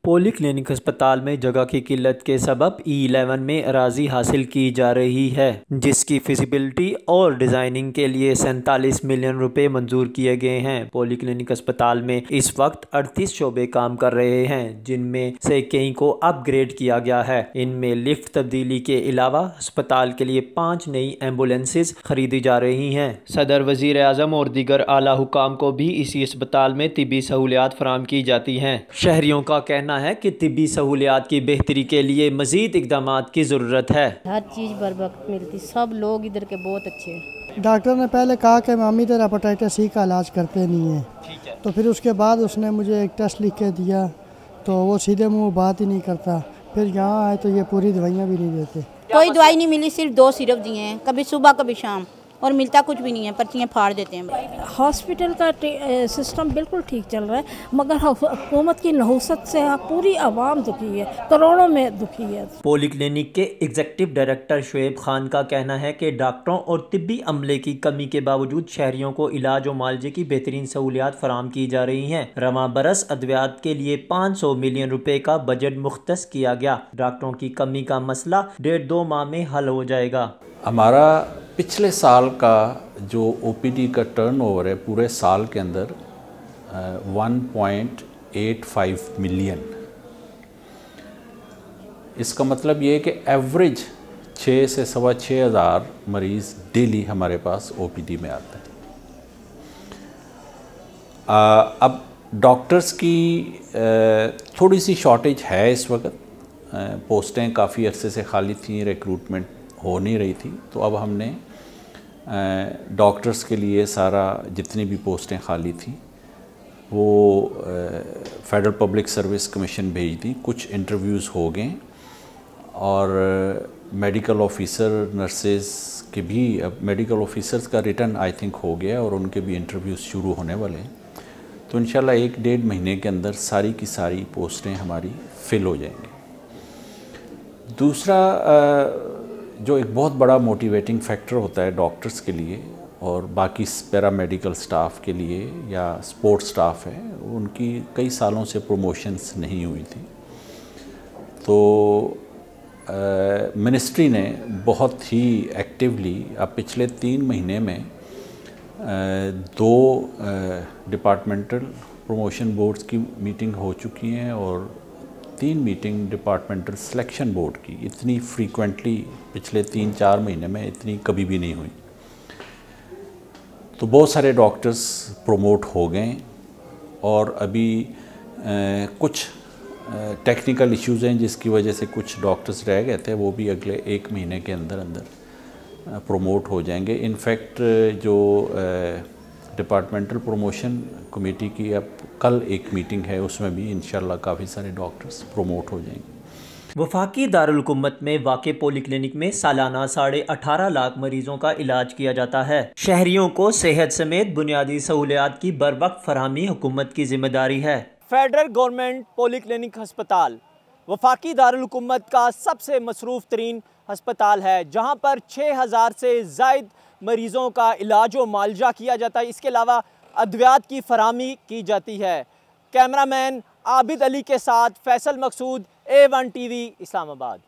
Polyclinic अस्पताल में जगह की किल्लत के सबब E11 में अराजी हासिल की जा रही है, जिसकी फिजिबिलिटी और डिज़ाइनिंग के लिए 47 मिलियन रुपए मंजूर किए गए हैं। पॉलीक्लिनिक अस्पताल में इस वक्त 38 शोबे काम कर रहे हैं, जिनमें से कई को अपग्रेड किया गया है। इनमें लिफ्ट तब्दीली के अलावा अस्पताल के लिए 5 नई एम्बुलेंसेज खरीदी जा रही हैं। सदर, वजीर आज़म और दीगर आला हुकाम को भी इसी अस्पताल में तिब्बी सहूलियात फराहम की जाती हैं। शहरियों का कहना है कि तिब्बी सहूलियात की बेहतरी के लिए मजीद इक़दामात की ज़रूरत है। हर चीज़ बर वक्त मिलती, सब लोग इधर के बहुत अच्छे हैं। डॉक्टर ने पहले कहा कि मामी तेरा हेपेटाइटिस सी का इलाज करते नहीं है, तो फिर उसके बाद उसने मुझे एक टेस्ट लिख के दिया, तो वो सीधे मुँह बात ही नहीं करता। फिर यहाँ आए तो ये पूरी दवाइयाँ भी नहीं देते। कोई दवाई नहीं मिली, सिर्फ 2 सिरप दिए हैं, कभी सुबह कभी शाम, और मिलता कुछ भी नहीं है, पर्चियाँ फाड़ देते हैं। हॉस्पिटल का सिस्टम बिल्कुल ठीक चल रहा है, मगर हुकूमत की नहुसत से पूरी आवाम दुखी है, करोड़ों में दुखी है। पॉलीक्लिनिक के एग्जीक्यूटिव डायरेक्टर शुएब खान का कहना है कि डॉक्टरों और तिब्बी अमले की कमी के बावजूद शहरियों को इलाज और मालजे की बेहतरीन सहूलियात फराहम की जा रही हैं। रवां बरस अद्वियात के लिए 500 मिलियन रुपए का बजट मुख्तस किया गया। डॉक्टरों की कमी का मसला 1.5-2 माह में हल हो जाएगा। हमारा पिछले साल का जो ओपीडी का टर्नओवर है पूरे साल के अंदर 1.85 मिलियन। इसका मतलब ये है कि एवरेज 6 से 6.25 हज़ार मरीज़ डेली हमारे पास ओपीडी में आते हैं। अब डॉक्टर्स की थोड़ी सी शॉर्टेज है इस वक्त। पोस्टें काफ़ी अरसे से खाली थी, रिक्रूटमेंट हो नहीं रही थी, तो अब हमने डॉक्टर्स के लिए सारा जितनी भी पोस्टें खाली थी वो फेडरल पब्लिक सर्विस कमीशन भेज दी। कुछ इंटरव्यूज़ हो गए और मेडिकल ऑफिसर, नर्सेज के भी, अब मेडिकल ऑफिसर्स का रिटर्न आई थिंक हो गया और उनके भी इंटरव्यूज़ शुरू होने वाले हैं। तो इंशाल्लाह 1-1.5 महीने के अंदर सारी की सारी पोस्टें हमारी फिल हो जाएंगी। दूसरा जो एक बहुत बड़ा मोटिवेटिंग फैक्टर होता है डॉक्टर्स के लिए और बाकी पैरामेडिकल स्टाफ के लिए या सपोर्ट स्टाफ है, उनकी कई सालों से प्रमोशंस नहीं हुई थी। तो मिनिस्ट्री ने बहुत ही एक्टिवली अब पिछले 3 महीने में 2 डिपार्टमेंटल प्रमोशन बोर्ड्स की मीटिंग हो चुकी हैं और 3 मीटिंग डिपार्टमेंटल सिलेक्शन बोर्ड की। इतनी फ्रीक्वेंटली पिछले 3-4 महीने में इतनी कभी भी नहीं हुई। तो बहुत सारे डॉक्टर्स प्रमोट हो गए और अभी कुछ टेक्निकल इश्यूज़ हैं जिसकी वजह से कुछ डॉक्टर्स रह गए थे, वो भी अगले 1 महीने के अंदर अंदर प्रमोट हो जाएंगे। इनफैक्ट जो डिपार्टमेंटल प्रमोशन कमेटी की अब कल एक मीटिंग है, उसमें भी इंशाल्लाह काफ़ी सारे डॉक्टर्स प्रमोट हो जाएंगे। वफाकी दारुल हुकूमत में वाक़े पॉलीक्लिनिक में सालाना 18.5 लाख मरीजों का इलाज किया जाता है। शहरियों को सेहत समेत बुनियादी सहूलियात की बरवक्त फरहमी हुकूमत की जिम्मेदारी है। फेडरल गवर्नमेंट पॉलीक्लिनिक अस्पताल वफाकी दारुल हुकूमत का सबसे मसरूफ़ तरीन अस्पताल है, जहाँ पर 6000 से ज़ायद मरीज़ों का इलाज व मालजा किया जाता है। इसके अलावा अद्वियात की फराहमी की जाती है। कैमरामैन आबिद अली के साथ फैसल मकसूद, A1 TV, इस्लामाबाद।